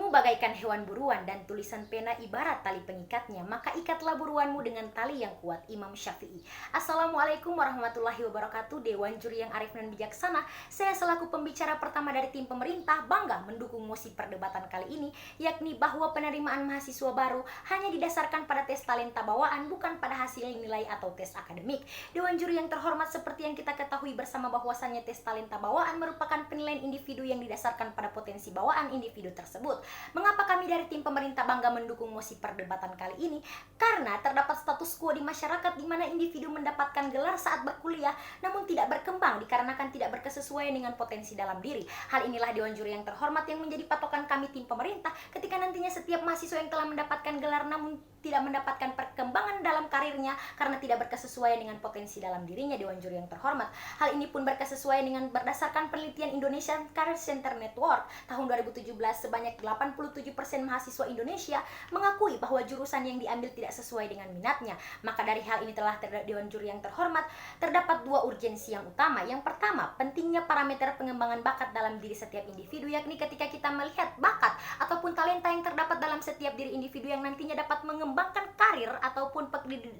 Kamu bagaikan hewan buruan dan tulisan pena ibarat tali pengikatnya, maka ikatlah buruanmu dengan tali yang kuat. Imam Syafi'i. Assalamualaikum warahmatullahi wabarakatuh. Dewan Juri yang arif dan bijaksana, saya selaku pembicara pertama dari tim pemerintah bangga mendukung mosi perdebatan kali ini, yakni bahwa penerimaan mahasiswa baru hanya didasarkan pada tes talenta bawaan, bukan pada hasil nilai atau tes akademik. Dewan Juri yang terhormat, seperti yang kita ketahui bersama bahwasannya tes talenta bawaan merupakan penilaian individu yang didasarkan pada potensi bawaan individu tersebut. Mengapa kami dari tim pemerintah bangga mendukung mosi perdebatan kali ini? Karena terdapat status quo di masyarakat di mana individu mendapatkan gelar saat berkuliah namun tidak berkembang dikarenakan tidak berkesesuaian dengan potensi dalam diri. Hal inilah Dewan Juri yang terhormat yang menjadi patokan kami tim pemerintah ketika nantinya setiap mahasiswa yang telah mendapatkan gelar namun tidak mendapatkan perkembangan dalam karirnya karena tidak berkesesuaian dengan potensi dalam dirinya. Dewan Juri yang terhormat, hal ini pun berkesesuaian dengan berdasarkan penelitian Indonesian Career Center Network tahun 2017, sebanyak 87% mahasiswa Indonesia mengakui bahwa jurusan yang diambil tidak sesuai dengan minatnya. Maka dari hal ini telah Dewan Juri yang terhormat, terdapat dua urgensi yang utama. Yang pertama, pentingnya parameter pengembangan bakat dalam diri setiap individu, yakni ketika kita melihat bakat ataupun talenta yang terdapat dalam setiap diri individu yang nantinya dapat mengembangkan karir ataupun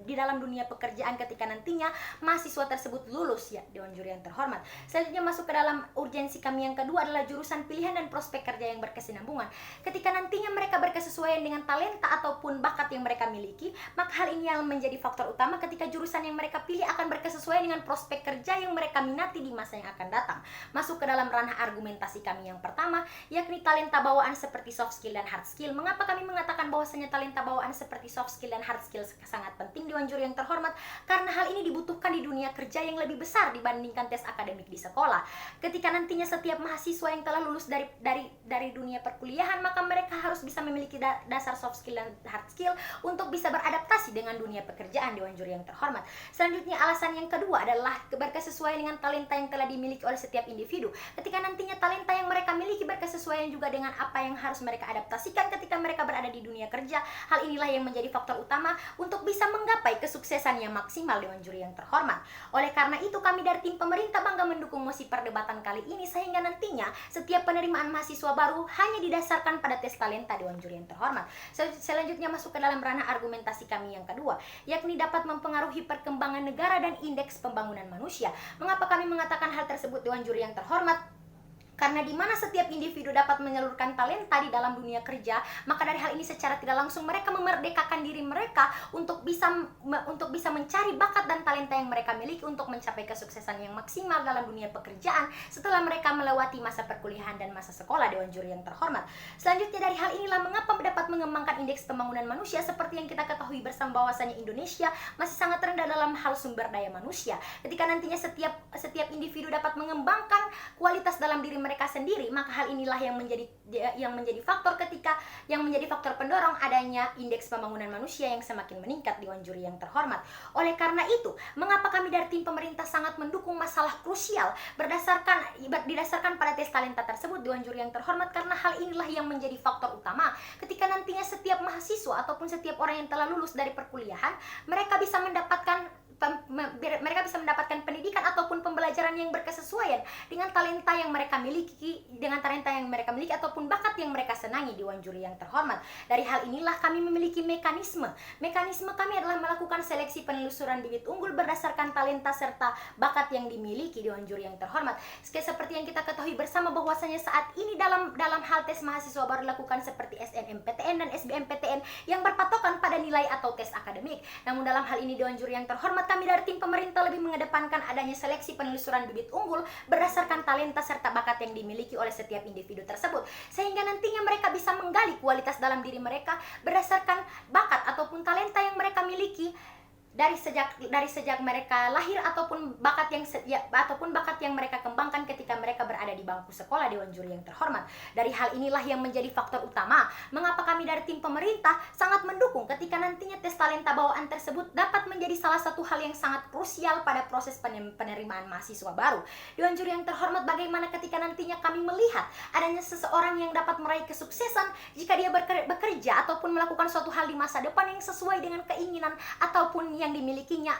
di dalam dunia pekerjaan ketika nantinya mahasiswa tersebut lulus, ya Dewan Juri yang terhormat. Selanjutnya masuk ke dalam urgensi kami yang kedua adalah jurusan pilihan dan prospek kerja yang berkesinambungan. Ketika nantinya mereka berkesesuaian dengan talenta ataupun bakat yang mereka miliki, maka hal ini yang menjadi faktor utama ketika jurusan yang mereka pilih akan berkesesuaian dengan prospek kerja yang mereka minati di masa yang akan datang. Masuk ke dalam ranah argumentasi kami yang pertama, yakni talenta bawaan seperti soft skill dan hard skill. Mengapa kami mengatakan bahwasanya talenta bawaan seperti soft skill dan hard skill sangat penting, Dewan Juri yang terhormat? Karena hal ini dibutuhkan di dunia kerja yang lebih besar dibandingkan tes akademik di sekolah. Ketika nantinya setiap mahasiswa yang telah lulus dari dunia perkuliahan, maka mereka harus bisa memiliki dasar soft skill dan hard skill untuk bisa beradaptasi dengan dunia pekerjaan, Dewan Juri yang terhormat. Selanjutnya alasan yang kedua adalah berkesesuaian dengan talenta yang telah dimiliki oleh setiap individu. Ketika nantinya talenta yang mereka miliki berkesesuaian juga dengan apa yang harus mereka adaptasikan ketika mereka berada di dunia kerja, hal inilah yang menjadi faktor utama untuk bisa menggapai kesuksesan yang maksimal, Dewan Juri yang terhormat. Oleh karena itu kami dari tim pemerintah bangga mendukung mosi perdebatan kali ini, sehingga nantinya setiap penerimaan mahasiswa baru hanya didasarkan pada tes talenta, Dewan Juri yang terhormat. Selanjutnya masuk ke dalam ranah argumentasi kami yang kedua, yakni dapat mempengaruhi perkembangan negara dan indeks pembangunan manusia. Mengapa kami mengatakan hal tersebut, Dewan Juri yang terhormat? Karena di mana setiap individu dapat menyalurkan talenta di dalam dunia kerja, maka dari hal ini secara tidak langsung mereka memerdekakan diri mereka untuk bisa mencari bakat dan talenta yang mereka miliki untuk mencapai kesuksesan yang maksimal dalam dunia pekerjaan setelah mereka melewati masa perkuliahan dan masa sekolah, Dewan Juri yang terhormat. Selanjutnya dari hal inilah mengapa dapat mengembangkan indeks pembangunan manusia, seperti yang kita ketahui bersama bahwasanya Indonesia masih sangat rendah dalam hal sumber daya manusia. Ketika nantinya setiap individu dapat mengembangkan kualitas dalam diri mereka sendiri, maka hal inilah yang menjadi faktor pendorong adanya indeks pembangunan manusia yang semakin meningkat, Dewan Juri yang terhormat. Oleh karena itu, mengapa kami dari tim pemerintah sangat mendukung masalah krusial didasarkan pada tes talenta tersebut, Dewan Juri yang terhormat? Karena hal inilah yang menjadi faktor utama ketika nantinya setiap mahasiswa ataupun setiap orang yang telah lulus dari perkuliahan, mereka bisa mendapatkan pendidikan ataupun pembelajaran yang berkesesuaian dengan talenta yang mereka miliki, ataupun bakat yang mereka senangi, Dewan Juri yang terhormat. Dari hal inilah kami memiliki mekanisme kami adalah melakukan seleksi penelusuran bibit unggul berdasarkan talenta serta bakat yang dimiliki, Dewan Juri yang terhormat. Seperti yang kita ketahui bersama bahwasanya saat ini dalam hal tes mahasiswa baru dilakukan seperti SNMPTN dan SBMPTN yang berpatokan pada nilai atau tes akademik. Namun dalam hal ini, Dewan Juri yang terhormat, kami dari tim pemerintah lebih mengedepankan adanya seleksi penelusuran bibit unggul berdasarkan talenta serta bakat yang dimiliki oleh setiap individu tersebut, sehingga nantinya mereka bisa menggali kualitas dalam diri mereka berdasarkan bakat ataupun talenta yang mereka miliki dari sejak mereka lahir ataupun bakat yang mereka kembangkan ketika mereka berada di bangku sekolah, Dewan Juri yang terhormat. Dari hal inilah yang menjadi faktor utama mengapa kami dari tim pemerintah sangat mendukung ketika nantinya tes talenta bawaan tersebut dapat menjadi salah satu hal yang sangat krusial pada proses penerimaan mahasiswa baru. Dewan Juri yang terhormat, bagaimana ketika nantinya kami melihat adanya seseorang yang dapat meraih kesuksesan jika dia bekerja ataupun melakukan suatu hal di masa depan yang sesuai dengan keinginan ataupun yang dimilikinya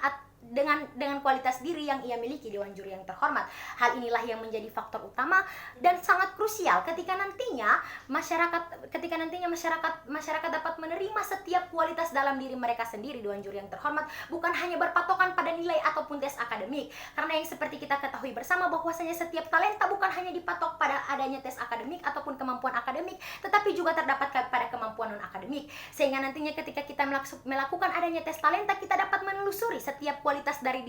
dengan kualitas diri yang ia miliki, Dewan Juri yang terhormat. Hal inilah yang menjadi faktor utama dan sangat krusial ketika nantinya masyarakat dapat menerima setiap kualitas dalam diri mereka sendiri, Dewan Juri yang terhormat, bukan hanya berpatokan pada nilai ataupun tes akademik. Karena yang seperti kita ketahui bersama bahwasanya setiap talenta bukan hanya dipatok pada adanya tes akademik ataupun kemampuan akademik, tetapi juga terdapat pada kemampuan non akademik. Sehingga nantinya ketika kita melakukan adanya tes talenta, kita dapat menelusuri setiap kualitas dari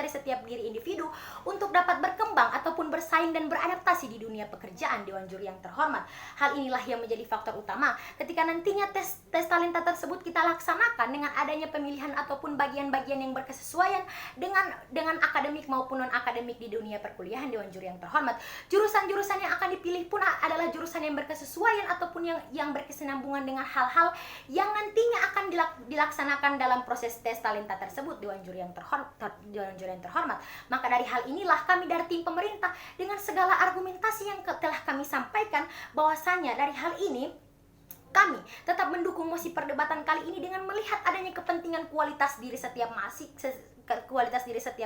setiap diri individu untuk dapat berkembang ataupun bersaing dan beradaptasi di dunia pekerjaan, Dewan Juri yang terhormat. Hal inilah yang menjadi faktor utama ketika nantinya tes talenta tersebut kita laksanakan dengan adanya pemilihan ataupun bagian-bagian yang berkesesuaian dengan akademik maupun non akademik di dunia perkuliahan, Dewan Juri yang terhormat. Jurusan-jurusan yang akan dipilih pun adalah jurusan yang berkesesuaian ataupun yang berkesinambungan dengan hal-hal yang nantinya akan dilaksanakan dalam proses tes talenta tersebut, Dewan Juri yang terhormat. Maka dari hal inilah kami dari tim pemerintah dengan segala argumentasi yang telah kami sampaikan, bahwasanya dari hal ini kami tetap mendukung mosi perdebatan kali ini dengan melihat adanya kepentingan kualitas diri setiap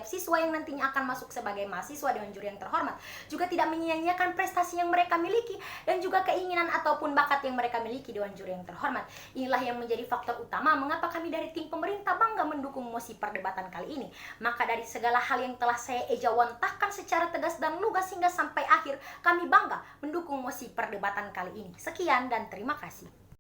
siswa yang nantinya akan masuk sebagai mahasiswa, Dewan Juri yang terhormat. Juga tidak menyia-nyiakan prestasi yang mereka miliki dan juga keinginan ataupun bakat yang mereka miliki, Dewan Juri yang terhormat. Inilah yang menjadi faktor utama mengapa kami dari tim pemerintah bangga mendukung mosi perdebatan kali ini. Maka dari segala hal yang telah saya ejawantahkan secara tegas dan lugas hingga sampai akhir, kami bangga mendukung mosi perdebatan kali ini. Sekian dan terima kasih.